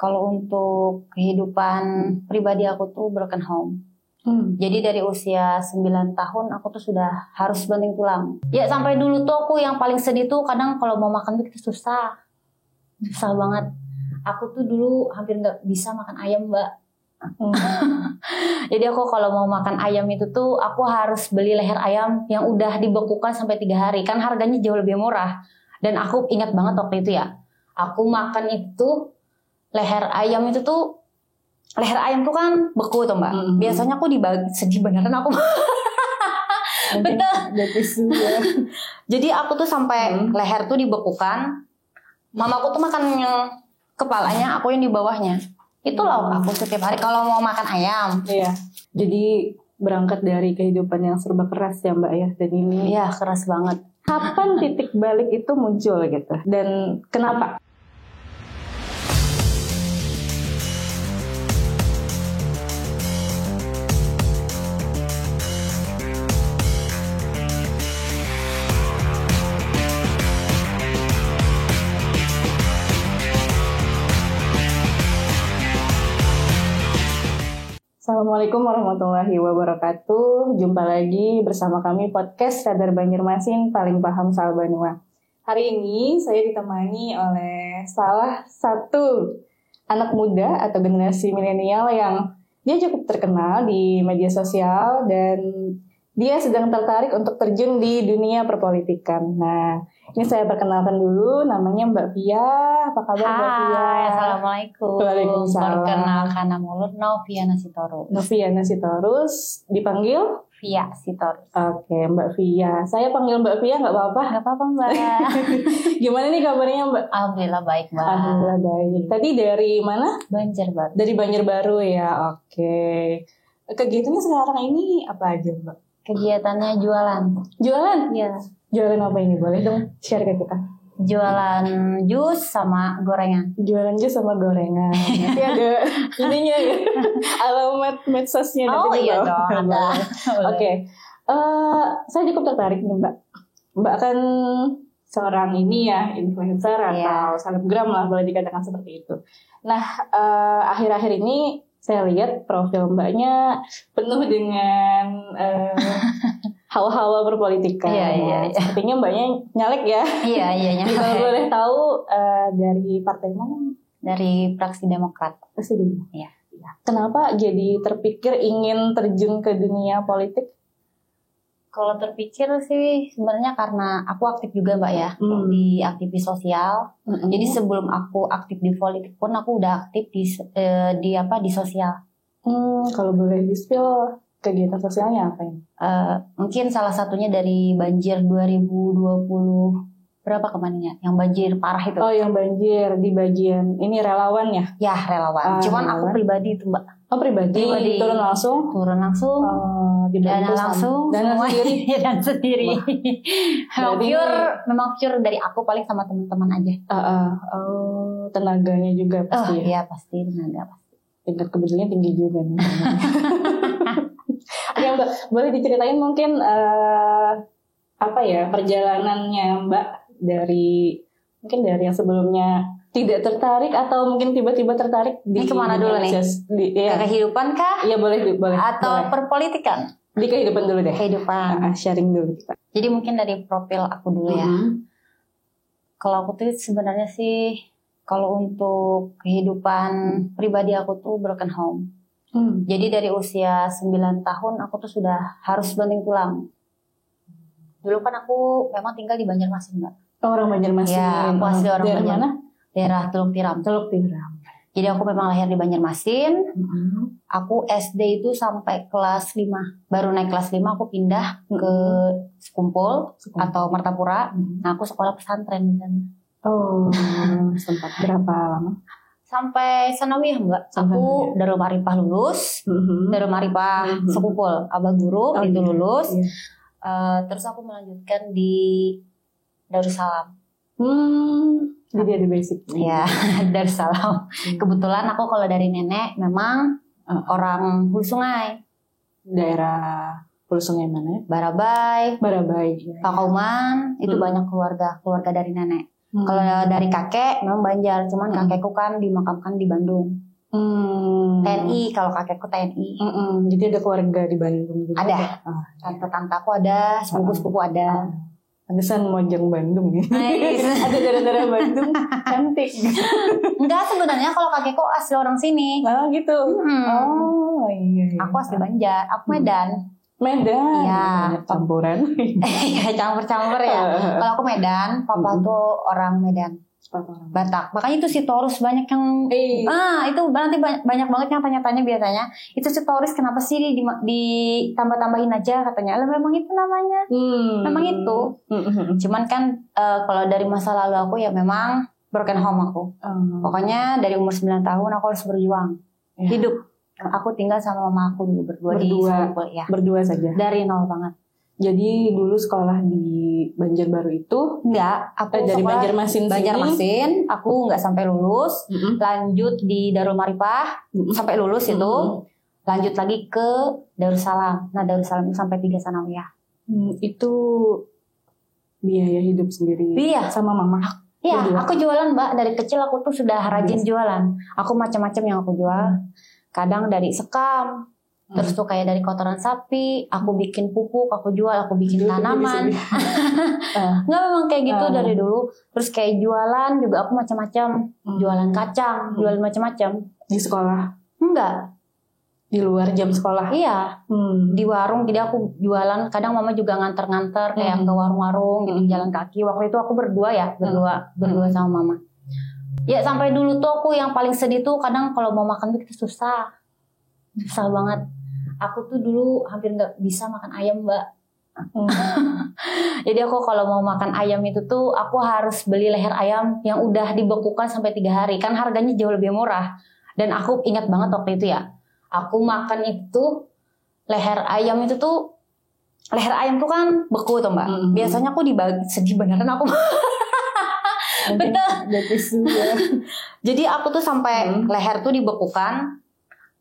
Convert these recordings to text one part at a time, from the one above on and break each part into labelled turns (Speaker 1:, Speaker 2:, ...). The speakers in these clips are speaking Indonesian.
Speaker 1: Kalau untuk kehidupan pribadi aku tuh broken home. Jadi dari usia 9 tahun aku tuh sudah harus banting tulang. Ya sampai dulu tuh aku yang paling sedih tuh kadang kalau mau makan tuh kita susah. Susah banget. Aku tuh dulu hampir gak bisa makan ayam, Mbak. Jadi aku kalau mau makan ayam itu tuh aku harus beli leher ayam yang udah dibekukan sampai 3 hari. Kan harganya jauh lebih murah. Dan aku ingat banget waktu itu ya. Aku makan itu leher ayam itu tuh, leher ayam tuh kan beku tuh Mbak. Biasanya aku sedih beneran aku. Betul. Jadi aku tuh sampai leher tuh dibekukan. Mamaku tuh makan yang kepalanya, aku yang di bawahnya. Itu loh aku setiap hari kalau mau makan ayam.
Speaker 2: Iya. Jadi berangkat dari kehidupan yang serba keras ya Mbak ya. Dan ini
Speaker 1: iya keras banget.
Speaker 2: Kapan titik balik itu muncul gitu? Dan kenapa? Assalamualaikum warahmatullahi wabarakatuh. Jumpa lagi bersama kami podcast Radar Banjarmasin paling paham soal Banua. Hari ini saya ditemani oleh salah satu anak muda atau generasi milenial yang dia cukup terkenal di media sosial dan dia sedang tertarik untuk terjun di dunia perpolitikan. Nah, ini saya perkenalkan dulu, namanya Mbak Via. Apa kabar Mbak Via?
Speaker 1: Hai, Assalamualaikum.
Speaker 2: Waalaikumsalam.
Speaker 1: Perkenalkan nama mulut Noviana Sitorus.
Speaker 2: Noviana Sitorus, dipanggil?
Speaker 1: Via Sitorus.
Speaker 2: Oke, Mbak Via. Saya panggil Mbak Via nggak apa-apa?
Speaker 1: Nggak apa-apa Mbak.
Speaker 2: Gimana nih kabarnya Mbak?
Speaker 1: Alhamdulillah baik Mbak.
Speaker 2: Alhamdulillah baik. Tadi dari mana?
Speaker 1: Banjarbaru.
Speaker 2: Dari Banjarbaru ya, oke. Kegiatannya sekarang ini apa aja Mbak?
Speaker 1: Kegiatannya jualan.
Speaker 2: Jualan?
Speaker 1: Iya.
Speaker 2: Jualan apa ini? Boleh dong share ke kita.
Speaker 1: Jualan jus sama gorengan.
Speaker 2: Jualan jus sama gorengan. Nanti ada ininya ya. Alamat medsosnya nanti.
Speaker 1: Oh iya dong. Ada.
Speaker 2: Oke. Saya cukup tertarik nih Mbak. Mbak kan seorang ini ya, influencer atau selebgram lah boleh dikatakan seperti itu. Nah, akhir-akhir ini saya lihat profil Mbaknya penuh dengan hawa-hawa berpolitikan.
Speaker 1: Iya.
Speaker 2: Sepertinya Mbaknya nyalek ya.
Speaker 1: Iya nyalek.
Speaker 2: Kalau boleh tahu dari partai mana?
Speaker 1: Dari Fraksi Demokrat.
Speaker 2: Fraksi Demokrat.
Speaker 1: Iya.
Speaker 2: Kenapa jadi terpikir ingin terjun ke dunia politik?
Speaker 1: Kalau terpikir sih sebenarnya karena aku aktif juga Mbak ya di aktivis sosial. Jadi sebelum aku aktif di politik pun aku udah aktif di sosial.
Speaker 2: Kalau boleh di-spill kegiatan sosialnya apa ini?
Speaker 1: Mungkin salah satunya dari banjir 2020 berapa kemarinnya? Yang banjir parah itu.
Speaker 2: Oh, yang banjir di bagian ini relawan ya?
Speaker 1: Ya relawan. Cuman relawan. Aku pribadi itu Mbak.
Speaker 2: Oh pribadi. Turun langsung?
Speaker 1: Turun langsung. Dana langsung.
Speaker 2: Dana sendiri.
Speaker 1: Dan sendiri. Memang pure dari aku paling sama teman-teman aja.
Speaker 2: Tenaganya juga pasti.
Speaker 1: Iya pasti tenaga pasti.
Speaker 2: Tingkat kebenciannya tinggi juga nih. Oke Mbak, boleh diceritain mungkin perjalanannya Mbak dari yang sebelumnya tidak tertarik atau mungkin tiba-tiba tertarik di
Speaker 1: kemana dulu nih? Ke kehidupan kah?
Speaker 2: Iya boleh.
Speaker 1: Atau perpolitikan?
Speaker 2: Di kehidupan dulu deh.
Speaker 1: Kehidupan.
Speaker 2: Sharing dulu kita.
Speaker 1: Jadi mungkin dari profil aku dulu ya. Kalau aku tuh sebenarnya sih kalau untuk kehidupan pribadi aku tuh broken home. Jadi dari usia 9 tahun aku tuh sudah harus banting tulang. Dulu kan aku memang tinggal di Banjarmasin Mbak.
Speaker 2: Orang Banjarmasin.
Speaker 1: Ya, aku asli orang Banjar. Mana? Daerah Teluk Tiram. Jadi aku memang lahir di Banjarmasin. Aku SD itu sampai kelas 5. Baru naik kelas 5 aku pindah ke Sekumpul atau Martapura. Nah, aku sekolah pesantren di sana.
Speaker 2: Oh, sempat berapa lama?
Speaker 1: Sampai sanawiyah Mbak. Aku Darul Ma'rifah lulus. Darul Ma'rifah Sekumpul. Abah guru itu lulus. Terus aku melanjutkan di Darussalam.
Speaker 2: Jadi ada basic.
Speaker 1: Ya, Darussalam. Kebetulan aku kalau dari nenek memang orang Hulu Sungai.
Speaker 2: Daerah Hulu Sungai mana?
Speaker 1: Barabai.
Speaker 2: Pakauman.
Speaker 1: Itu banyak keluarga dari nenek. Kalau dari kakek memang Banjar, cuman kakekku kan dimakamkan di Bandung. TNI, kalau kakekku TNI.
Speaker 2: Jadi ada keluarga di Bandung juga.
Speaker 1: Ada. Tante-tante aku ada, sepupu-sepupu ada.
Speaker 2: Pantesan Mojang Bandung ya.
Speaker 1: Nice.
Speaker 2: Ada darah-darah Bandung cantik.
Speaker 1: Enggak, sebenarnya kalau kakekku asli orang sini.
Speaker 2: Oh gitu. Oh iya.
Speaker 1: Aku asli Banjar, aku Medan.
Speaker 2: Medan.
Speaker 1: Iya.
Speaker 2: Campuran.
Speaker 1: Iya, campur-campur ya. Kalau aku Medan, papa tuh orang Medan. Batak. Makanya itu si Taurus banyak yang itu nanti banyak banget yang tanya-tanya biasanya. Itu si Taurus kenapa sih ditambah-tambahin aja katanya. Lah memang itu namanya. Memang itu. Cuman kan kalau dari masa lalu aku ya memang broken home aku. Pokoknya dari umur 9 tahun aku harus berjuang. Hidup. Aku tinggal sama mama aku dulu berdua di Singapura ya.
Speaker 2: Berdua saja.
Speaker 1: Dari nol banget.
Speaker 2: Jadi dulu sekolah di Banjarbaru itu
Speaker 1: aku
Speaker 2: dari
Speaker 1: sekolah
Speaker 2: Banjarmasin
Speaker 1: Banjarmasin, aku nggak sampai lulus, lanjut di Darul Marifah sampai lulus itu, lanjut lagi ke Darussalam. Nah Darussalam itu sampai 3 sanawiyah.
Speaker 2: Itu biaya hidup sendiri sama mama.
Speaker 1: Iya, aku jualan Mbak dari kecil aku tuh sudah rajin jualan. Aku macam-macam yang aku jual. Kadang dari sekam. Terus tuh kayak dari kotoran sapi, aku bikin pupuk, aku jual, aku bikin tanaman. Nggak memang kayak gitu dari dulu. Terus kayak jualan juga aku macam-macam, jualan kacang, jualan macam-macam.
Speaker 2: Di sekolah?
Speaker 1: Enggak.
Speaker 2: Di luar jam sekolah?
Speaker 1: Iya. Di warung, jadi aku jualan. Kadang mama juga nganter-nganter kayak ke warung-warung, gitu jalan kaki. Waktu itu aku berdua sama mama. Ya sampai dulu tuh aku yang paling sedih tuh kadang kalau mau makan tuh itu susah banget. Aku tuh dulu hampir nggak bisa makan ayam Mbak. Jadi aku kalau mau makan ayam itu tuh aku harus beli leher ayam yang udah dibekukan sampai 3 hari. Kan harganya jauh lebih murah. Dan aku ingat banget waktu itu ya. Aku makan itu leher ayam itu tuh. Leher ayam tuh kan beku tuh Mbak. Biasanya aku sedih beneran aku. Betul. Jadi aku tuh sampai leher tuh dibekukan.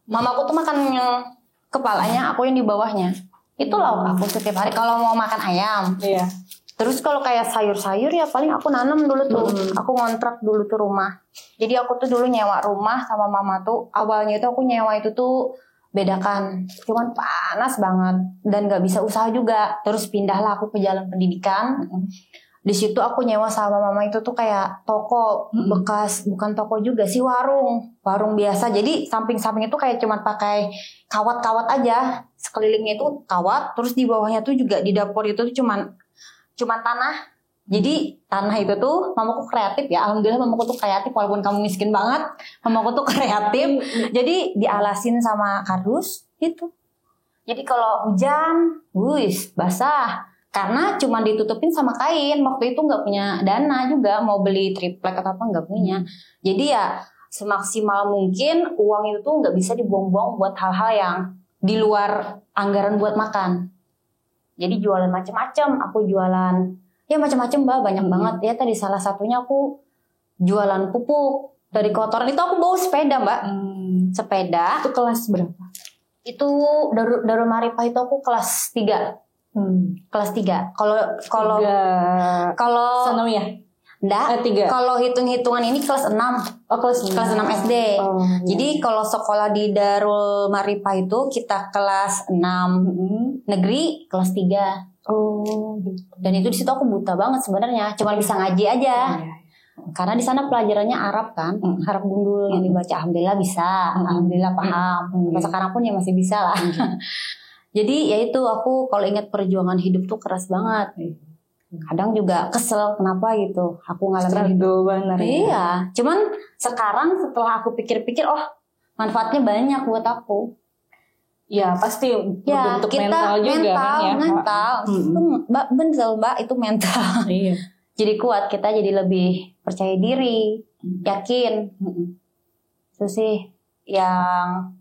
Speaker 1: Mamaku tuh makan yang kepalanya, aku yang di bawahnya. Itu loh aku setiap hari kalau mau makan ayam.
Speaker 2: Iya.
Speaker 1: Terus kalau kayak sayur-sayur ya paling aku nanam dulu tuh. Aku ngontrak dulu tuh rumah. Jadi aku tuh dulu nyewa rumah sama mama tuh. Awalnya itu aku nyewa itu tuh bedakan. Cuman panas banget dan gak bisa usaha juga. Terus pindahlah aku ke jalan pendidikan. Di situ aku nyewa sama mama itu tuh kayak toko bekas, bukan toko juga sih, warung biasa. Jadi samping-samping itu kayak cuma pakai kawat-kawat aja, sekelilingnya itu kawat, terus di bawahnya tuh juga di dapur itu tuh cuman tanah. Jadi tanah itu tuh mamaku kreatif ya, alhamdulillah mamaku tuh kreatif walaupun kamu miskin banget, mamaku tuh kreatif. Jadi dialasin sama kardus gitu. Jadi kalau hujan, basah. Karena cuma ditutupin sama kain. Waktu itu nggak punya dana juga mau beli triplek atau apa, nggak punya. Jadi ya semaksimal mungkin uang itu tuh nggak bisa dibuang-buang buat hal-hal yang di luar anggaran buat makan. Jadi jualan macam-macam. Aku jualan ya macam-macam Mbak, banyak banget ya. Tadi salah satunya aku jualan pupuk dari kotoran. Itu aku bawa sepeda Mbak. Sepeda.
Speaker 2: Itu kelas berapa?
Speaker 1: Itu Darul Marifah itu aku kelas 3. Kelas 3. Kalau
Speaker 2: sanawiyah.
Speaker 1: Enggak.
Speaker 2: 3.
Speaker 1: Kalau hitung-hitungan ini kelas 6.
Speaker 2: Oh, kelas 6
Speaker 1: SD.
Speaker 2: Oh,
Speaker 1: jadi kalau sekolah di Darul Marifah itu kita kelas 6 negeri, kelas 3.
Speaker 2: Oh, gitu.
Speaker 1: Dan itu di situ aku buta banget sebenarnya, cuma bisa ngaji aja. Karena di sana pelajarannya Arab kan, Arab gundul yang dibaca. Alhamdulillah bisa, alhamdulillah paham. Sampai sekarang pun ya masih bisa lah. Jadi ya itu aku kalau ingat perjuangan hidup tuh keras banget. Kadang juga kesel kenapa gitu. Aku ngalamin hidup. Iya. Cuman sekarang setelah aku pikir-pikir, manfaatnya banyak buat aku.
Speaker 2: Ya pasti
Speaker 1: ya,
Speaker 2: bentuk
Speaker 1: kita
Speaker 2: mental juga kan ya. Mental.
Speaker 1: Betul Mbak, itu mental.
Speaker 2: Iya.
Speaker 1: Jadi kuat, kita jadi lebih percaya diri, yakin. Itu sih yang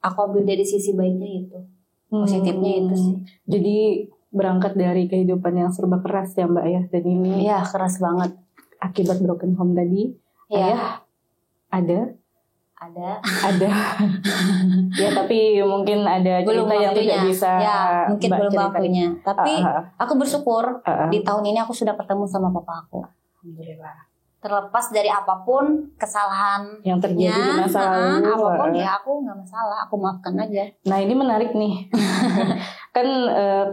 Speaker 1: aku ambil dari sisi baiknya itu. Positifnya itu sih.
Speaker 2: Jadi berangkat dari kehidupan yang serba keras ya Mbak ya. Dan ini
Speaker 1: keras banget.
Speaker 2: Akibat broken home tadi. Ayah ada. Ya tapi mungkin ada cerita yang tidak bisa
Speaker 1: mungkin
Speaker 2: Mbak
Speaker 1: belum
Speaker 2: ceritain.
Speaker 1: waktunya. Tapi aku bersyukur di tahun ini aku sudah ketemu sama papa aku.
Speaker 2: Alhamdulillah.
Speaker 1: terlepas dari apapun kesalahan
Speaker 2: yang terjadi di masa lalu,
Speaker 1: apapun ya aku nggak masalah, aku maafkan aja.
Speaker 2: Nah ini menarik nih. Kan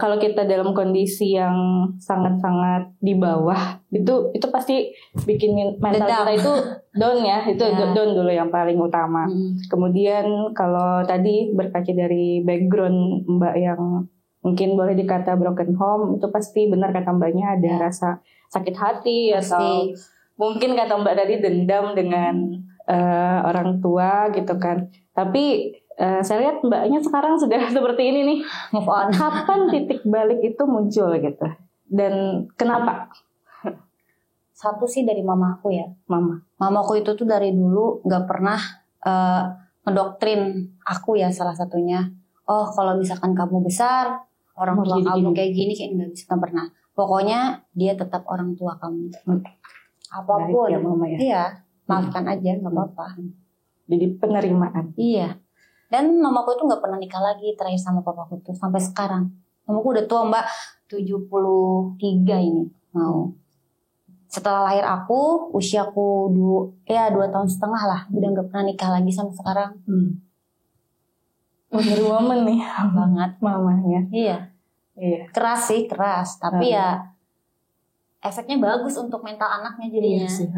Speaker 2: kalau kita dalam kondisi yang sangat-sangat di bawah, itu pasti bikin mental
Speaker 1: Dendam.
Speaker 2: kita itu down ya. Itu down dulu yang paling utama. Kemudian kalau tadi berkaca dari background Mbak yang mungkin boleh dikata broken home, itu pasti benar kata Mbaknya ada rasa sakit hati
Speaker 1: Pasti.
Speaker 2: atau mungkin kata Mbak tadi dendam dengan orang tua gitu kan. Tapi saya lihat Mbaknya sekarang sudah seperti ini nih.
Speaker 1: Move on.
Speaker 2: Kapan titik balik itu muncul gitu? Dan kenapa?
Speaker 1: Satu sih dari mama aku ya.
Speaker 2: Mamaku
Speaker 1: itu tuh dari dulu nggak pernah ngedoktrin aku ya, salah satunya. Oh kalau misalkan kamu besar, orang tua kamu kayak gini, kayak nggak bisa, nggak pernah. Pokoknya dia tetap orang tua kamu. Apapun,
Speaker 2: ya, Mama ya.
Speaker 1: Iya, maafkan aja, nggak apa-apa.
Speaker 2: Jadi penerimaan.
Speaker 1: Iya. Dan mamaku itu nggak pernah nikah lagi terakhir sama papaku tuh sampai sekarang. Mamaku udah tua Mbak, 73 ini mau. Setelah lahir aku, usiaku 2 tahun setengah lah, udah nggak pernah nikah lagi sampai sekarang.
Speaker 2: Dari momen nih
Speaker 1: Banget
Speaker 2: mamanya.
Speaker 1: Iya. Keras sih, keras. Tapi ya efeknya bagus untuk mental anaknya jadinya.
Speaker 2: Iya sih,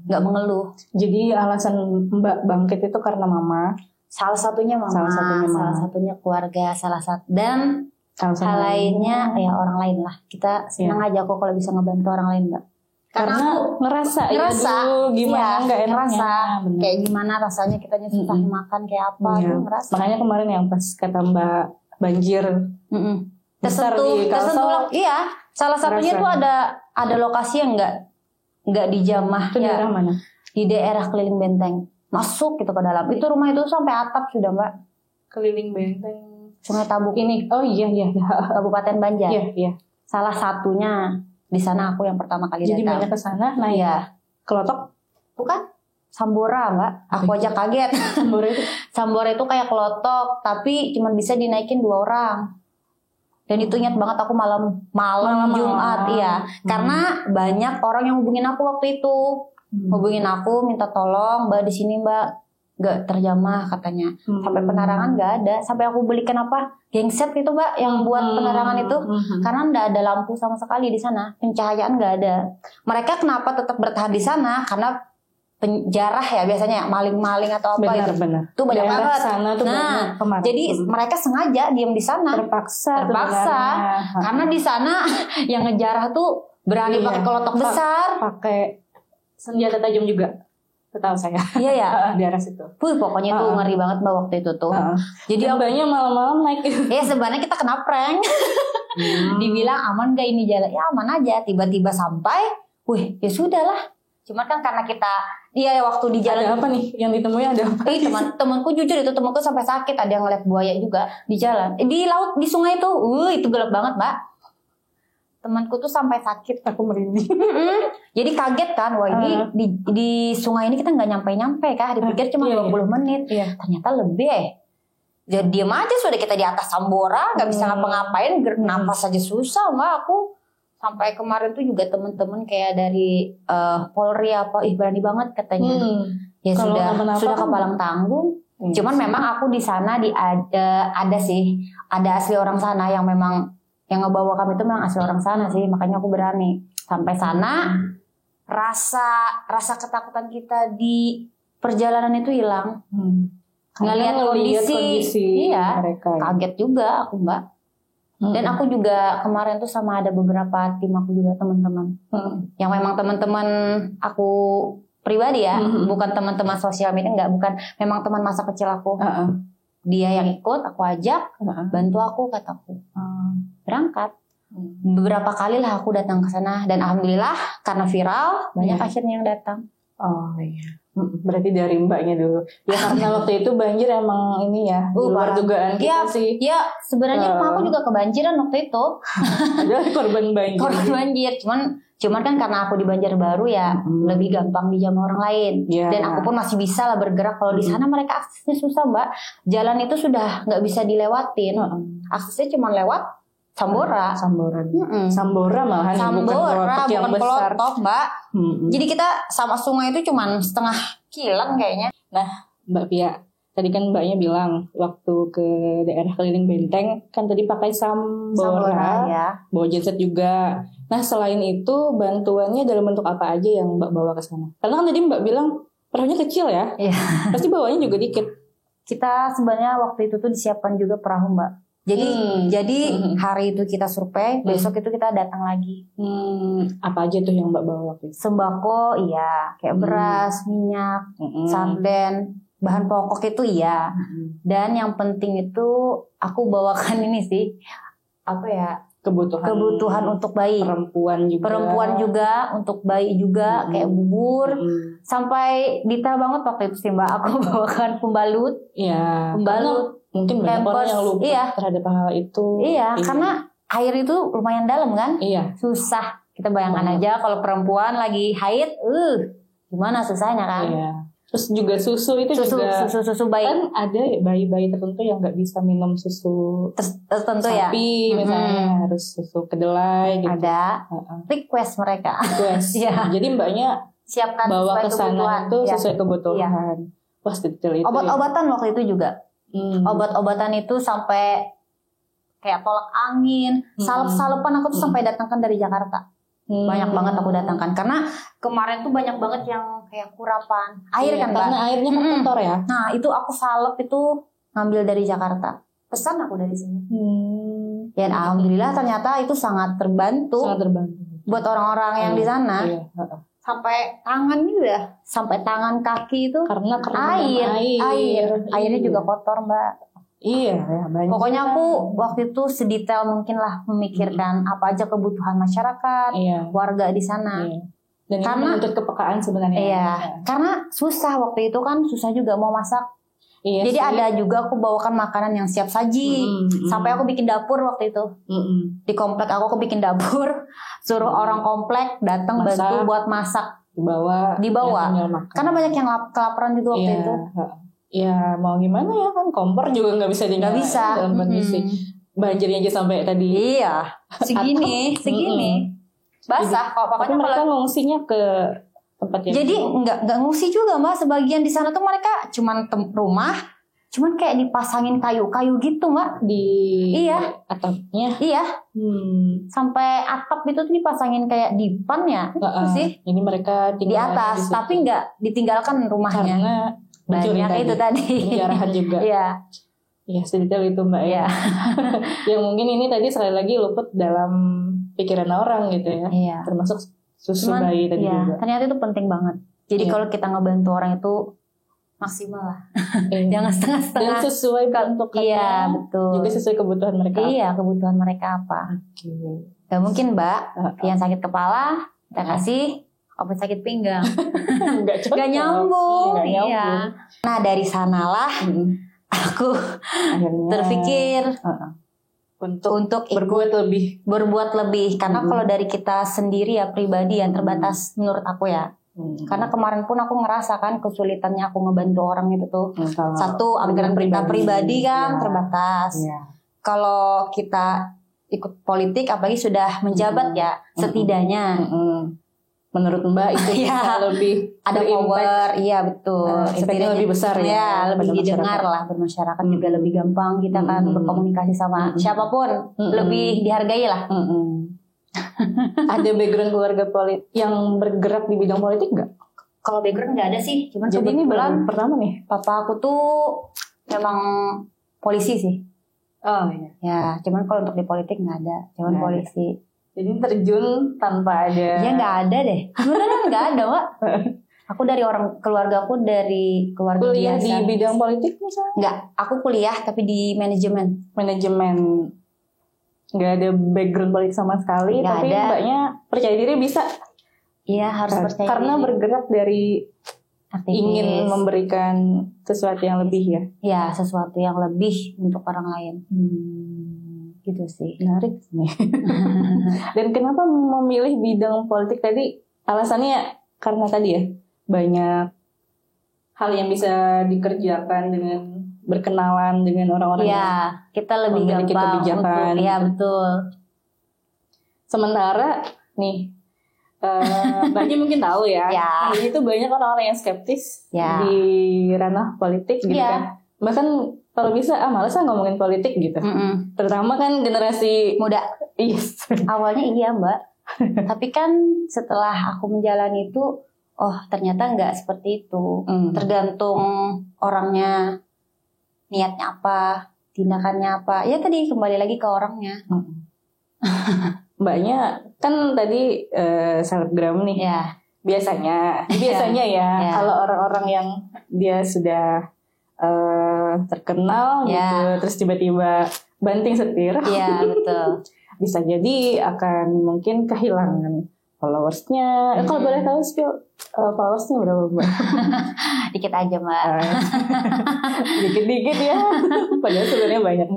Speaker 1: nggak mengeluh.
Speaker 2: Jadi alasan Mbak bangkit itu karena mama.
Speaker 1: Salah satunya mama, salah satunya keluarga, dan hal lainnya ya orang lain lah. Kita senang aja kok kalau bisa ngebantu orang lain, Mbak.
Speaker 2: Karena ngerasa ya dulu gimana nggak enaknya,
Speaker 1: kayak gimana rasanya kita susah makan kayak apa tuh ngerasa.
Speaker 2: Makanya kemarin yang pas kata Mbak banjir
Speaker 1: tersentuh. Iya, salah satunya tuh ada lokasi yang nggak dijamah.
Speaker 2: Itu daerah mana?
Speaker 1: Di daerah Keliling Benteng. Masuk gitu ke dalam. Itu rumah itu sampai atap sudah, Mbak.
Speaker 2: Keliling Benteng.
Speaker 1: Sungai Tabuk
Speaker 2: ini. Oh iya.
Speaker 1: Kabupaten Banjar.
Speaker 2: Iya.
Speaker 1: Salah satunya di sana aku yang pertama kali datang.
Speaker 2: Jadi banyak ke sana. Nah ya. Kelotok?
Speaker 1: Bukan. Sambora, Mbak. Aku aja kaget. Sambora itu kayak kelotok, tapi cuma bisa dinaikin 2 orang. Dan itu ingat banget aku malam Jumat, iya. Karena banyak orang yang hubungin aku waktu itu. Hubungin aku minta tolong, Mbak di sini Mbak nggak terjamah katanya. Sampai penerangan nggak ada. Sampai aku belikan genset itu Mbak yang buat penerangan itu. Karena nggak ada lampu sama sekali di sana. Pencahayaan nggak ada. Mereka kenapa tetap bertahan di sana? Karena penjarah ya biasanya, maling-maling atau apa itu.
Speaker 2: Benar.
Speaker 1: Itu banyak banget.
Speaker 2: Sana tuh
Speaker 1: jadi mereka sengaja diam di sana.
Speaker 2: Terpaksa.
Speaker 1: Karena di sana yang ngejarah tuh berani pakai kelotok besar.
Speaker 2: Pakai senjata tajam juga. Setahu saya.
Speaker 1: Iya ya.
Speaker 2: Di arah situ.
Speaker 1: Pokoknya tuh ngeri banget Mbak waktu itu tuh.
Speaker 2: Jadi abangnya malam-malam naik.
Speaker 1: Sebenarnya kita kena prank. Dibilang aman gak ini jalan? Ya aman aja. Tiba-tiba sampai, ya sudahlah. Cuma kan karena kita waktu di jalan.
Speaker 2: Ada apa nih yang ditemui, ada apa?
Speaker 1: Temanku jujur itu temanku sampai sakit, ada yang ngeliat buaya juga di jalan. Di laut, di sungai itu. Itu gelap banget, Mbak. Temanku tuh sampai sakit,
Speaker 2: aku merinding.
Speaker 1: Jadi kaget kan, ini di sungai ini kita nggak nyampe kah? Dipikir cuma 20 menit. Ternyata lebih. Jadi diam aja, sudah kita di atas Sambora, nggak bisa ngapa-ngapain, napas aja susah, Mbak. Aku sampai kemarin tuh juga temen-temen kayak dari Polri berani banget katanya. Ya sudah kepalang tanggung. Cuman memang aku di sana ada asli orang sana yang memang yang ngebawa kami itu memang asli orang sana sih, makanya aku berani. Sampai sana rasa ketakutan kita di perjalanan itu hilang. Ngelihat kondisi
Speaker 2: mereka.
Speaker 1: Kaget juga aku, Mbak. Dan aku juga kemarin tuh sama ada beberapa tim aku juga teman-teman. Yang memang teman-teman aku pribadi ya, bukan teman-teman sosial media, bukan, memang teman masa kecil aku. Dia yang ikut, aku ajak, bantu aku, kataku. Berangkat. Beberapa kali lah aku datang ke sana dan alhamdulillah karena viral banyak akhirnya yang datang.
Speaker 2: Oh iya. Berarti dari Mbaknya dulu. Ya karena waktu itu banjir emang ini ya, luar dugaan kita sih.
Speaker 1: Ya sebenarnya aku juga kebanjiran waktu itu.
Speaker 2: Adalah korban banjir.
Speaker 1: Cuman kan karena aku di Banjarbaru ya lebih gampang dijamah orang lain. Dan aku pun masih bisa lah bergerak. Kalau di sana mereka aksesnya susah, Mbak. Jalan itu sudah nggak bisa dilewatin. Aksesnya cuma lewat Sambora.
Speaker 2: Sambora malahan
Speaker 1: Sambora,
Speaker 2: bukan
Speaker 1: bukan
Speaker 2: besar.
Speaker 1: pelotok, Mbak. Jadi kita sama sungai itu cuman setengah kilang kayaknya.
Speaker 2: Nah, Mbak Pia, tadi kan Mbaknya bilang waktu ke daerah keliling Benteng kan tadi pakai Sambora,
Speaker 1: ya.
Speaker 2: bawa genset juga. Nah, selain itu bantuannya dalam bentuk apa aja yang Mbak bawa ke sana? Karena kan tadi Mbak bilang perahunya kecil ya.
Speaker 1: Iya.
Speaker 2: Pasti bawanya juga dikit.
Speaker 1: Kita sebenarnya waktu itu tuh disiapkan juga perahu, Mbak. Jadi hari itu kita survei, besok itu kita datang lagi.
Speaker 2: Apa aja tuh yang Mbak bawa waktu itu?
Speaker 1: Sembako iya, kayak beras, minyak, sarden, bahan pokok itu iya. Dan yang penting itu aku bawakan ini sih, apa ya? Kebutuhan untuk bayi. Perempuan juga untuk bayi juga kayak bubur. Sampai detail banget waktu itu sih, Mbak. Aku bawakan pembalut.
Speaker 2: Iya.
Speaker 1: Pembalut.
Speaker 2: Mungkin banyak orang yang lupa terhadap hal itu.
Speaker 1: Iya, karena air itu lumayan dalam kan?
Speaker 2: Iya.
Speaker 1: Susah. Kita bayangkan aja kalau perempuan lagi haid, gimana susahnya kan?
Speaker 2: Iya. Terus juga susu itu juga.
Speaker 1: Susu bayi.
Speaker 2: Kan ada bayi-bayi tertentu yang nggak bisa minum susu
Speaker 1: tertentu
Speaker 2: sapi,
Speaker 1: ya.
Speaker 2: misalnya harus susu kedelai gitu.
Speaker 1: Ada request mereka.
Speaker 2: Ya. Jadi Mbaknya
Speaker 1: siapkan
Speaker 2: bawa ke sana itu sesuai kebutuhan.
Speaker 1: Iya.
Speaker 2: Wah, detail itu.
Speaker 1: Obat-obatan waktu itu juga. Obat-obatan itu sampai kayak tolak angin, salep-salepan aku tuh sampai datangkan dari Jakarta. Banyak banget aku datangkan karena kemarin tuh banyak banget yang kayak kurapan air kan, Mbak.
Speaker 2: Karena airnya kan kotor ya.
Speaker 1: Nah, itu aku salep itu ngambil dari Jakarta. Pesan aku dari sini. Dan alhamdulillah ternyata itu sangat terbantu. Buat orang-orang yang di sana.
Speaker 2: Iya.
Speaker 1: Sampai tangan gitu ya, sampai tangan kaki itu
Speaker 2: karena
Speaker 1: airnya juga kotor, Mbak.
Speaker 2: Iya, ya,
Speaker 1: pokoknya aku waktu itu sedetail mungkin lah memikirkan apa aja kebutuhan masyarakat, warga di sana.
Speaker 2: Dan karena untuk kepekaan sebenarnya.
Speaker 1: Iya, karena susah waktu itu kan, susah juga mau masak. Jadi ada juga aku bawakan makanan yang siap saji. Sampai aku bikin dapur waktu itu. Di komplek aku bikin dapur, suruh orang komplek datang bantu buat masak. Dibawa. Karena banyak yang kelaparan juga waktu itu.
Speaker 2: Ya mau gimana ya kan, kompor juga nggak bisa dinyalain dalam kondisi banjirnya aja sampai tadi.
Speaker 1: Iya, segini. Basah kok.
Speaker 2: Pokoknya mereka ngungsinya ke tempat yang
Speaker 1: jadi nggak ngungsi juga, Mbak. Sebagian di sana tuh mereka cuman rumah, cuman kayak dipasangin kayu-kayu gitu, Mbak.
Speaker 2: Di atapnya.
Speaker 1: Iya. Sampai atap itu tuh dipasangin kayak dipan ya. Itu sih.
Speaker 2: Jadi mereka
Speaker 1: di atas, tapi nggak ditinggalkan rumahnya.
Speaker 2: Karena
Speaker 1: banyak itu tadi.
Speaker 2: Penjarahan juga. Iya, sedetail itu, Mbak ya. Yang mungkin ini tadi sekali lagi luput dalam pikiran orang gitu ya.
Speaker 1: Iya.
Speaker 2: Termasuk susu bayi tadi juga.
Speaker 1: Ternyata itu penting banget. Jadi kalau kita ngebantu orang itu maksimal lah. Jangan setengah-setengah.
Speaker 2: Dan sesuai bentuknya.
Speaker 1: Iya, betul.
Speaker 2: Juga sesuai kebutuhan mereka.
Speaker 1: Iya, kebutuhan mereka apa. Gak mungkin, Mbak, yang sakit kepala kita kasih obat sakit pinggang. Gak nyambung. Iya. Nah, dari sanalah aku terpikir untuk berbuat lebih. Karena kalau dari kita sendiri ya pribadi yang terbatas menurut aku ya. Karena kemarin pun aku ngerasakan kesulitannya aku ngebantu orang itu tuh. Satu, anggaran kita pribadi kan terbatas. Kalau kita ikut politik apalagi sudah menjabat ya, setidaknya
Speaker 2: menurut Mbak itu bisa lebih
Speaker 1: ada power, iya betul.
Speaker 2: Impactnya lebih besar ya,
Speaker 1: lebih didengar lah, bermasyarakat juga lebih gampang kita kan berkomunikasi sama siapapun, lebih dihargai lah.
Speaker 2: Ada background keluarga politik yang bergerak di bidang politik nggak?
Speaker 1: Kalau background nggak ada sih, cuman
Speaker 2: jadi ini baru pertama nih.
Speaker 1: Papa aku tuh memang polisi sih.
Speaker 2: Oh iya.
Speaker 1: Ya, cuman kalau untuk di politik nggak ada, cuman polisi.
Speaker 2: Jadi terjun tanpa ada.
Speaker 1: Ya nggak ada deh. Beneran nggak ada, Wak. Aku dari keluarga
Speaker 2: kuliah
Speaker 1: biasa.
Speaker 2: Di bidang politik misalnya?
Speaker 1: Nggak, aku kuliah tapi di manajemen.
Speaker 2: Nggak ada background politik sama sekali,
Speaker 1: nggak
Speaker 2: tapi
Speaker 1: ada.
Speaker 2: Mbaknya percaya diri bisa.
Speaker 1: Iya, harus percaya
Speaker 2: karena
Speaker 1: diri.
Speaker 2: bergerak dari
Speaker 1: aktivis.
Speaker 2: Ingin memberikan sesuatu yang lebih ya.
Speaker 1: Ya, sesuatu yang lebih untuk orang lain. Gitu sih.
Speaker 2: Menarik nih. Dan kenapa memilih bidang politik tadi? Alasannya karena tadi ya banyak hal yang bisa dikerjakan dengan berkenalan dengan orang-orang yang
Speaker 1: Ya, kita lebih
Speaker 2: memiliki
Speaker 1: gampang
Speaker 2: kebijakan.
Speaker 1: untuk, ya betul.
Speaker 2: Sementara nih, Mbaknya mungkin tahu ya,
Speaker 1: Ya.
Speaker 2: hari ini tuh banyak orang-orang yang skeptis
Speaker 1: Ya.
Speaker 2: di ranah politik gitu
Speaker 1: Ya.
Speaker 2: kan. Bahkan kalau bisa, males ngomongin politik gitu.
Speaker 1: Mm-mm.
Speaker 2: Terutama kan generasi
Speaker 1: Muda.
Speaker 2: yes.
Speaker 1: Awalnya iya Mbak, tapi kan setelah aku menjalani itu, oh ternyata nggak seperti itu. Tergantung orangnya, niatnya apa, tindakannya apa. Ya tadi kembali lagi ke orangnya.
Speaker 2: Mbaknya kan tadi selebgram nih.
Speaker 1: Ya.
Speaker 2: Biasanya ya
Speaker 1: Ya.
Speaker 2: kalau orang-orang yang dia sudah terkenal
Speaker 1: Ya.
Speaker 2: gitu, terus tiba-tiba banting setir,
Speaker 1: Iya betul.
Speaker 2: bisa jadi akan mungkin kehilangan followersnya. Kalau boleh tahu sih followersnya berapa Mbak?
Speaker 1: Dikit aja Mbak.
Speaker 2: Dikit-dikit ya. Padahal sebenarnya banyak.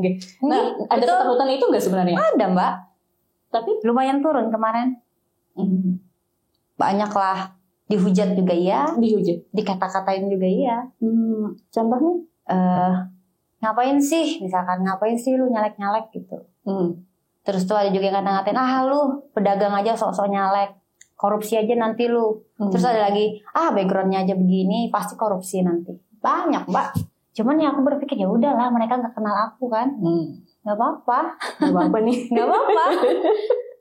Speaker 2: Nah, ada
Speaker 1: betul.
Speaker 2: ketakutan itu nggak sebenarnya?
Speaker 1: Ada Mbak.
Speaker 2: Tapi
Speaker 1: Lumayan turun kemarin. Banyak lah. Dihujat juga iya.
Speaker 2: dihujat.
Speaker 1: Dikata-katain juga iya.
Speaker 2: Contohnya?
Speaker 1: Ngapain sih? Misalkan ngapain sih lu nyalek-nyalek gitu. Terus tuh ada juga yang ngata-ngatain, lu pedagang aja sok-sok nyalek. Korupsi aja nanti lu. Terus ada lagi, backgroundnya aja begini, pasti korupsi nanti. Banyak Mbak. Cuman ya aku berpikir ya udahlah, mereka nggak kenal aku kan. Nggak apa-apa.
Speaker 2: Nggak apa-apa nih.
Speaker 1: Nggak apa-apa.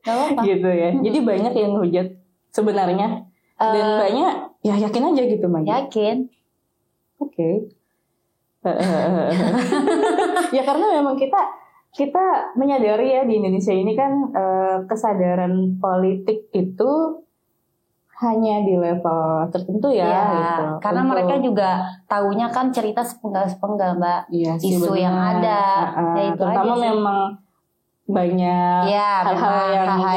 Speaker 1: Nggak apa-apa.
Speaker 2: Gitu ya. Jadi banyak yang hujat sebenarnya. Dan banyak ya yakin aja gitu Mbak.
Speaker 1: Yakin.
Speaker 2: Oke. Ya karena memang kita menyadari ya di Indonesia ini kan kesadaran politik itu hanya di level tertentu ya, gitu.
Speaker 1: Karena mereka juga taunya kan cerita sepenggal-sepenggal Mbak.
Speaker 2: Iya,
Speaker 1: isu
Speaker 2: benar.
Speaker 1: yang ada. Ya itu
Speaker 2: terutama
Speaker 1: aja sih.
Speaker 2: memang banyak hal-hal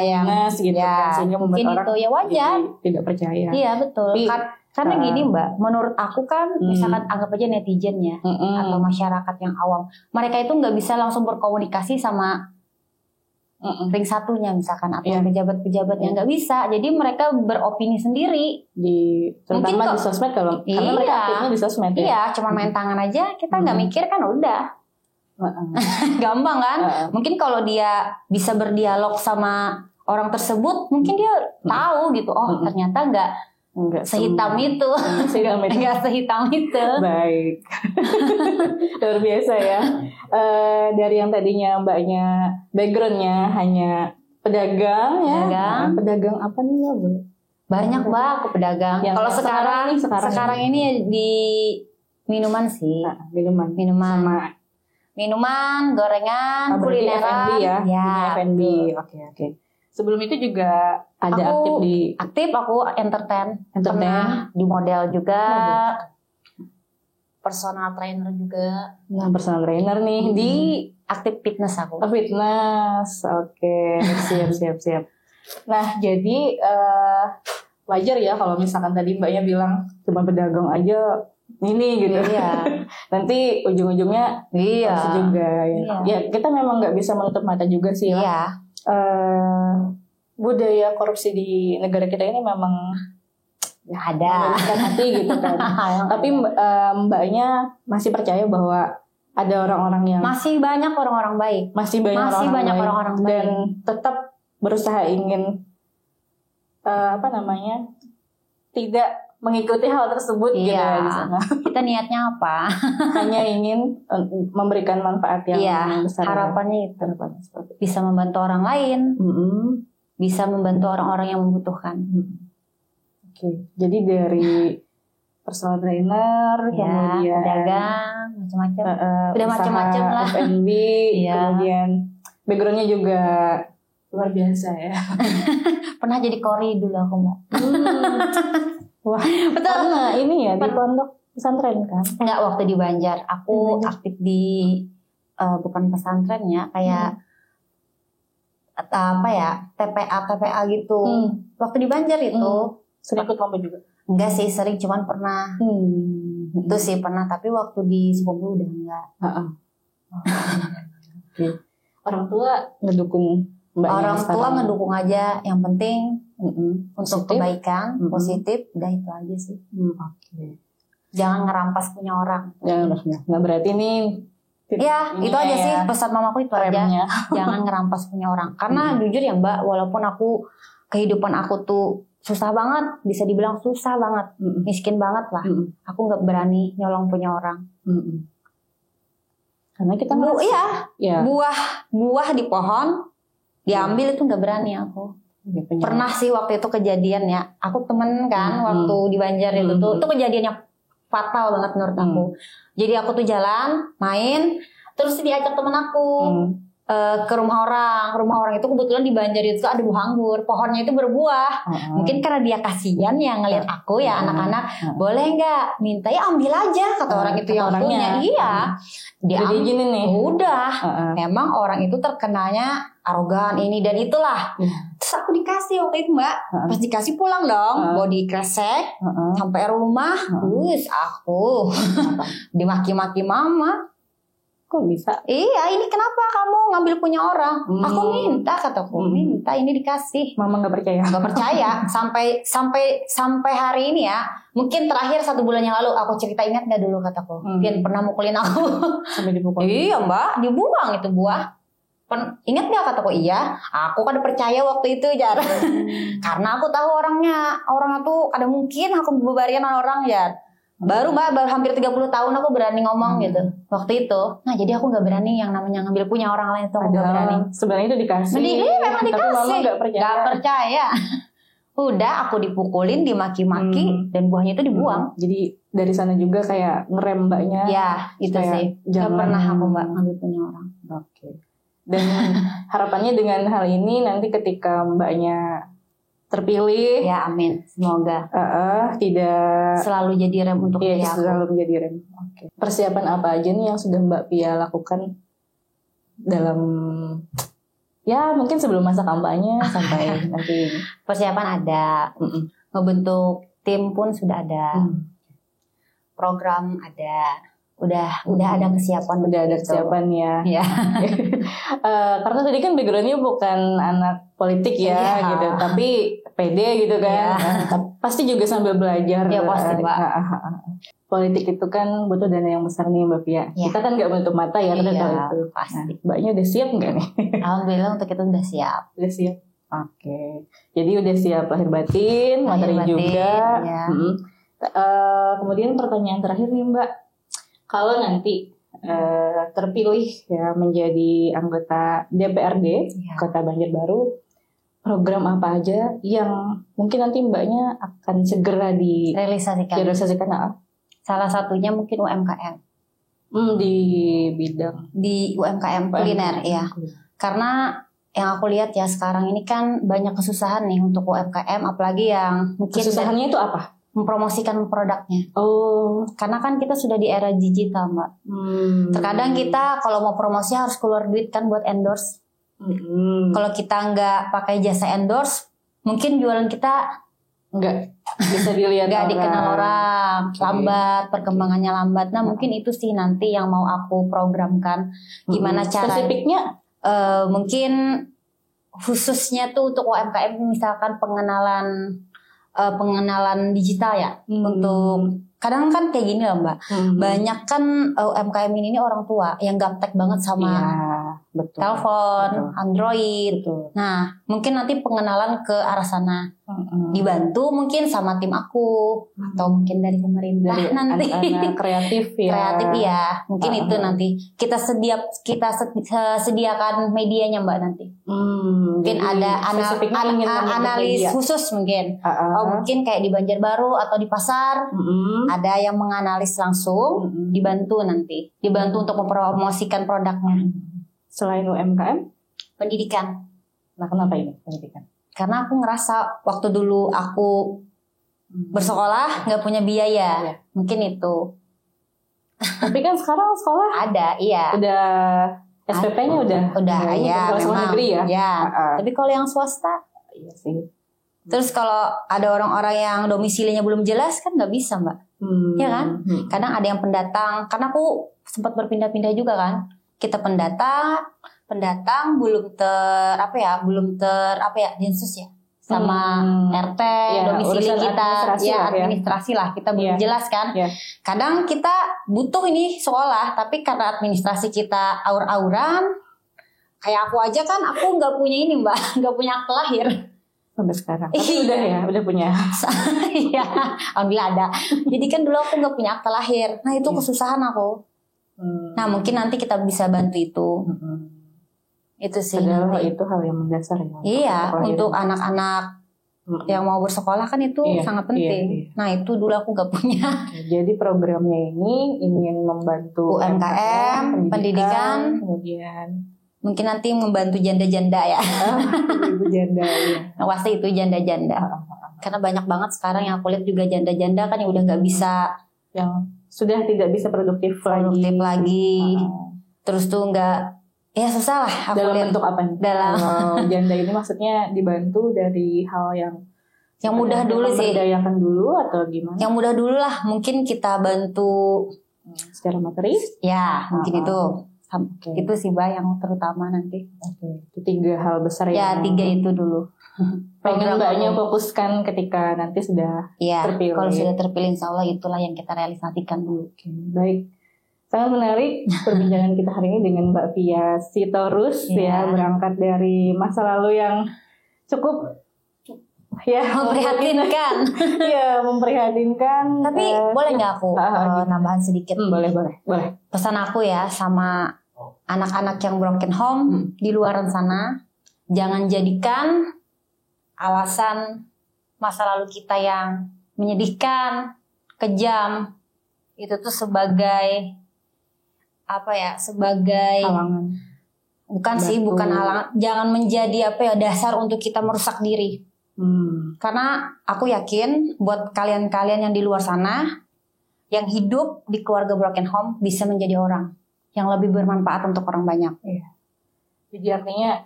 Speaker 2: yang minus gitu kan, sehingga membuat
Speaker 1: mungkin
Speaker 2: orang
Speaker 1: itu ya wajar.
Speaker 2: tidak percaya.
Speaker 1: Iya betul.
Speaker 2: Tapi,
Speaker 1: Karena gini Mbak, menurut aku kan misalkan anggap aja netizen ya atau masyarakat yang awam, mereka itu nggak bisa langsung berkomunikasi sama ring satunya misalkan atau pejabat-pejabatnya nggak bisa. Jadi mereka beropini sendiri.
Speaker 2: Terutama di sosmed karena mereka aktifnya di sosmed ya.
Speaker 1: Iya, cuma main tangan aja, kita nggak mikir kan udah. Gampang kan? Mungkin kalau dia bisa berdialog sama orang tersebut, mungkin dia tahu gitu. Oh, ternyata nggak sehitam itu. Nggak sehitam itu.
Speaker 2: Baik. Luar biasa ya. Dari yang tadinya Mbaknya backgroundnya hanya pedagang ya. Pedagang apa nih Mbak?
Speaker 1: Banyak Mbak aku pedagang. Kalau sekarang ini ya di minuman sih. Minuman, gorengan, kulineran.
Speaker 2: F&B ya. F&B. Oke. Sebelum itu juga ada
Speaker 1: aktif aku entertain. Pernah di model juga. Personal trainer juga.
Speaker 2: Nah, personal trainer nih di
Speaker 1: aktif fitness aku.
Speaker 2: Fitness. Oke. Siap. Nah, jadi wajar ya kalau misalkan tadi Mbaknya bilang cuma pedagang aja ini gitu.
Speaker 1: Iya.
Speaker 2: Nanti ujung-ujungnya juga ya. Ya, kita memang nggak bisa menutup mata juga sih ya.
Speaker 1: Iya.
Speaker 2: Budaya korupsi di negara kita ini memang
Speaker 1: nggak ada
Speaker 2: hati gitu kan. Tapi Mbaknya masih percaya bahwa ada orang-orang yang
Speaker 1: masih banyak orang-orang baik,
Speaker 2: masih banyak orang-orang baik dan tetap berusaha ingin tidak mengikuti hal tersebut gitu ya di sana.
Speaker 1: Kita niatnya apa?
Speaker 2: Hanya ingin memberikan manfaat yang besar.
Speaker 1: Harapannya itu bisa membantu orang lain, bisa membantu orang-orang yang membutuhkan.
Speaker 2: Oke. Jadi dari personal trainer, kemudian
Speaker 1: pedagang, macam-macam. Udah macam-macam lah.
Speaker 2: F&B, kemudian backgroundnya juga luar biasa ya.
Speaker 1: Pernah jadi kori dulu aku Mbak.
Speaker 2: Wah, betul. Nah, ini ya di pondok pesantren kan?
Speaker 1: Enggak, waktu di Banjar. Aku aktif di bukan pesantren ya, kayak TPA gitu. Waktu di Banjar itu
Speaker 2: sering ikut lomba juga?
Speaker 1: Enggak sih, sering cuman pernah. Itu sih pernah, tapi waktu di Sepobo udah enggak.
Speaker 2: Orang tua ngedukung Mbak?
Speaker 1: Orang tua ngedukung aja, yang penting untuk kebaikan, positif, udah itu aja sih.
Speaker 2: Oke.
Speaker 1: Jangan ngerampas punya orang.
Speaker 2: Nggak berarti nih.
Speaker 1: Ya, itu aja sih pesan mamaku itu
Speaker 2: remnya.
Speaker 1: aja. Jangan ngerampas punya orang. Karena jujur ya Mbak, walaupun kehidupan aku tuh susah banget, bisa dibilang susah banget, miskin banget lah. Aku nggak berani nyolong punya orang.
Speaker 2: Karena kita
Speaker 1: buah di pohon diambil itu nggak berani aku. Pernah sih waktu itu kejadian ya. Aku temen kan waktu di Banjar itu kejadiannya fatal banget menurut aku. Jadi aku tuh jalan, main, terus diajak temen aku ke rumah orang itu kebetulan di Banjar itu ada buah anggur, pohonnya itu berbuah. Mungkin karena dia kasihan ya ngelihat aku ya anak-anak, boleh nggak minta ya ambil aja kata orang itu yang punya. Iya, dia
Speaker 2: jadi gini nih.
Speaker 1: Udah, memang orang itu terkenanya arogan ini dan itulah. Terus aku dikasih waktu itu Mbak, pas dikasih pulang dong, body kresek sampai rumah, terus aku dimaki-maki mama.
Speaker 2: Kok bisa?
Speaker 1: Iya, ini kenapa kamu ngambil punya orang? Aku minta, kataku, minta ini dikasih.
Speaker 2: Mama nggak percaya.
Speaker 1: Nggak percaya. sampai hari ini ya. Mungkin terakhir 1 bulan yang lalu aku cerita, ingat nggak dulu kataku? Dia pernah mukulin aku.
Speaker 2: Sampai dipukul.
Speaker 1: Iya Mbak, dibuang itu buah. Ingat nggak kataku? Iya. Aku kan percaya waktu itu Jar. Karena aku tahu orangnya tuh ada mungkin aku berbarian orang Jar. Baru hampir 30 tahun aku berani ngomong gitu waktu itu. Nah jadi aku nggak berani yang namanya ngambil punya orang lain itu nggak berani.
Speaker 2: Sebenarnya itu dikasih.
Speaker 1: Memang dikasih.
Speaker 2: Tapi mama nggak
Speaker 1: percaya. Udah aku dipukulin, dimaki-maki dan buahnya itu dibuang.
Speaker 2: Jadi dari sana juga kayak ngerem mbaknya.
Speaker 1: Ya itu sih. Nggak pernah aku Mbak ngambil punya orang.
Speaker 2: Oke. Dan harapannya dengan hal ini nanti ketika mbaknya terpilih,
Speaker 1: ya amin, semoga
Speaker 2: tidak
Speaker 1: selalu jadi rem untuk dia.
Speaker 2: Selalu menjadi rem. Oke. Persiapan apa aja nih yang sudah Mbak Pia lakukan dalam mungkin sebelum masa kampanye sampai nanti?
Speaker 1: Persiapan ada, ngebentuk tim pun sudah ada, program ada. Udah ada kesiapan.
Speaker 2: Udah ada kesiapan ya. Karena tadi kan backgroundnya bukan anak politik ya gitu, tapi pede gitu kan. Pasti juga sambil belajar.
Speaker 1: Ya pasti Mbak.
Speaker 2: Politik itu kan butuh dana yang besar nih Mbak Pia. Kita kan nggak menutup mata ya terhadap itu.
Speaker 1: Pasti.
Speaker 2: Mbaknya udah siap nggak nih?
Speaker 1: Alhamdulillah untuk itu udah siap.
Speaker 2: Udah siap. Oke. Jadi udah siap lahir batin, materi juga.
Speaker 1: Ya.
Speaker 2: Kemudian pertanyaan terakhir nih Mbak. Kalau nanti terpilih ya menjadi anggota DPRD Kota Banjarbaru, program apa aja yang mungkin nanti mbaknya akan segera direalisasikan?
Speaker 1: Salah satunya mungkin UMKM.
Speaker 2: Di bidang
Speaker 1: UMKM kuliner ya. Karena yang aku lihat ya sekarang ini kan banyak kesusahan nih untuk UMKM, apalagi yang mungkin
Speaker 2: kesusahannya itu apa?
Speaker 1: Mempromosikan produknya. Karena kan kita sudah di era digital Mbak. Terkadang kita kalau mau promosi harus keluar duit kan buat endorse. Kalau kita nggak pakai jasa endorse, mungkin jualan kita
Speaker 2: nggak bisa dilihat,
Speaker 1: nggak dikenal orang, lambat, perkembangannya lambat. Nah mungkin itu sih nanti yang mau aku programkan. Gimana cara?
Speaker 2: Spesifiknya?
Speaker 1: Mungkin khususnya tuh untuk UMKM misalkan pengenalan digital ya. Untuk kadang kan kayak gini loh Mbak. Banyak kan UMKM ini orang tua yang gaptek banget sama telepon, Android. Nah, mungkin nanti pengenalan ke arah sana. Dibantu mungkin sama tim aku atau mungkin dari pemerintah nanti.
Speaker 2: Kreatif ya.
Speaker 1: Kreatif ya. Mungkin itu nanti kita sediakan medianya Mbak nanti. Mungkin ada analis khusus mungkin. Mungkin kayak di Banjarbaru atau di pasar ada yang menganalisis langsung, dibantu untuk mempromosikan produknya.
Speaker 2: Selain UMKM,
Speaker 1: pendidikan.
Speaker 2: Nah, kenapa ini pendidikan?
Speaker 1: Karena aku ngerasa waktu dulu aku bersekolah nggak punya biaya, mungkin itu.
Speaker 2: Tapi kan sekarang sekolah
Speaker 1: ada, iya.
Speaker 2: Udah SPP-nya udah
Speaker 1: ya, memang.
Speaker 2: Negeri ya.
Speaker 1: Tapi kalau yang swasta,
Speaker 2: iya sih.
Speaker 1: Terus kalau ada orang-orang yang domisilinya belum jelas kan nggak bisa Mbak, ya kan? Kadang ada yang pendatang, karena aku sempat berpindah-pindah juga kan. Kita pendatang belum ter Densus ya, sama RT, domisili
Speaker 2: urusan
Speaker 1: kita,
Speaker 2: administrasi lah ya.
Speaker 1: administrasi lah, kita belum jelas kan. Kadang kita butuh ini sekolah, tapi karena administrasi kita aur-auran, kayak aku aja kan, aku nggak punya ini Mbak, nggak punya akte lahir.
Speaker 2: Sampai sekarang. Tapi udah punya.
Speaker 1: Iya, alhamdulillah ada. Jadi kan dulu aku nggak punya akte lahir, nah itu kesusahan aku. Nah mungkin nanti kita bisa bantu itu. Itu sih.
Speaker 2: Padahal itu hal yang mendasar ya.
Speaker 1: Iya, untuk anak-anak yang mau bersekolah kan itu sangat penting. Nah itu dulu aku gak punya.
Speaker 2: Jadi programnya ini ingin membantu
Speaker 1: UMKM, pendidikan,
Speaker 2: kemudian
Speaker 1: mungkin nanti membantu janda-janda ya.
Speaker 2: Ibu janda ya.
Speaker 1: Nah, pasti itu janda-janda. Karena banyak banget sekarang yang aku lihat juga janda-janda kan yang udah gak bisa,
Speaker 2: yang sudah tidak bisa produktif
Speaker 1: lagi. Terus tuh nggak, ya susah lah aku
Speaker 2: dalam
Speaker 1: lihat.
Speaker 2: bentuk apa nih?
Speaker 1: Dalam
Speaker 2: janda ini maksudnya dibantu dari hal yang
Speaker 1: mudah dulu sih.
Speaker 2: Memberdayakan dulu atau gimana?
Speaker 1: Yang mudah dulu lah, mungkin kita bantu
Speaker 2: secara materi.
Speaker 1: Ya, mungkin itu. Itu sih Mbak yang terutama nanti.
Speaker 2: Itu 3 hal besar
Speaker 1: ya. 3 itu dulu.
Speaker 2: Pengen Mbaknya fokuskan ketika nanti sudah terpilih.
Speaker 1: Kalau sudah terpilih insya Allah itulah yang kita realisasikan dulu.
Speaker 2: Baik. Sangat menarik perbincangan kita hari ini dengan Mbak Via Sitorus ya, berangkat dari masa lalu yang cukup
Speaker 1: memprihatinkan.
Speaker 2: Memprihatinkan.
Speaker 1: Tapi boleh nggak aku nambahan sedikit?
Speaker 2: Boleh.
Speaker 1: Pesan aku ya sama anak-anak yang broken home di luar sana, jangan jadikan alasan masa lalu kita yang menyedihkan, kejam, itu tuh sebagai sebagai
Speaker 2: halangan.
Speaker 1: Bukan halangan. Jangan menjadi dasar untuk kita merusak diri. Karena aku yakin buat kalian-kalian yang di luar sana yang hidup di keluarga broken home bisa menjadi orang yang lebih bermanfaat untuk orang banyak.
Speaker 2: Jadi artinya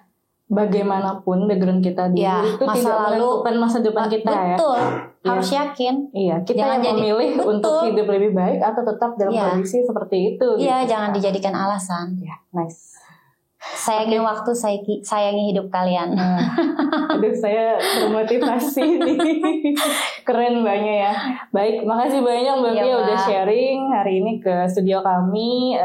Speaker 2: bagaimanapun background kita dulu itu
Speaker 1: masa
Speaker 2: tidak
Speaker 1: lalu
Speaker 2: menentukan masa depan kita
Speaker 1: betul, harus yakin.
Speaker 2: Kita jangan yang memilih untuk hidup lebih baik atau tetap dalam kondisi seperti itu.
Speaker 1: Jangan dijadikan alasan.
Speaker 2: Nice.
Speaker 1: Sayangi waktu, sayangi hidup kalian.
Speaker 2: Aduh, saya termotivasi nih. Keren Mbaknya ya. Baik, makasih banyak Mbak Via udah sharing hari ini ke studio kami.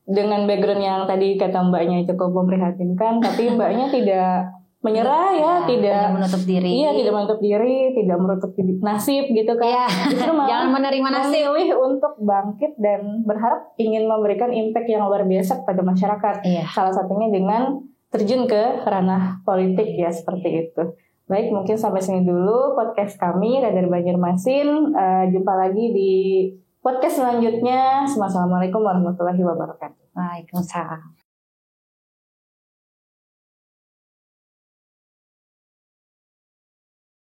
Speaker 2: Dengan background yang tadi kata Mbaknya cukup memprihatinkan, tapi Mbaknya tidak menyerah tidak
Speaker 1: menutup diri.
Speaker 2: Tidak menutup diri, tidak menutup nasib gitu kan.
Speaker 1: Justru jangan menerima nasib,
Speaker 2: memilih untuk bangkit dan berharap ingin memberikan impact yang luar biasa kepada masyarakat. Salah satunya dengan terjun ke ranah politik ya, seperti itu. Baik, mungkin sampai sini dulu podcast kami Radar Banjarmasin. Jumpa lagi di podcast selanjutnya. Assalamualaikum warahmatullahi wabarakatuh.
Speaker 1: Waalaikumsalam.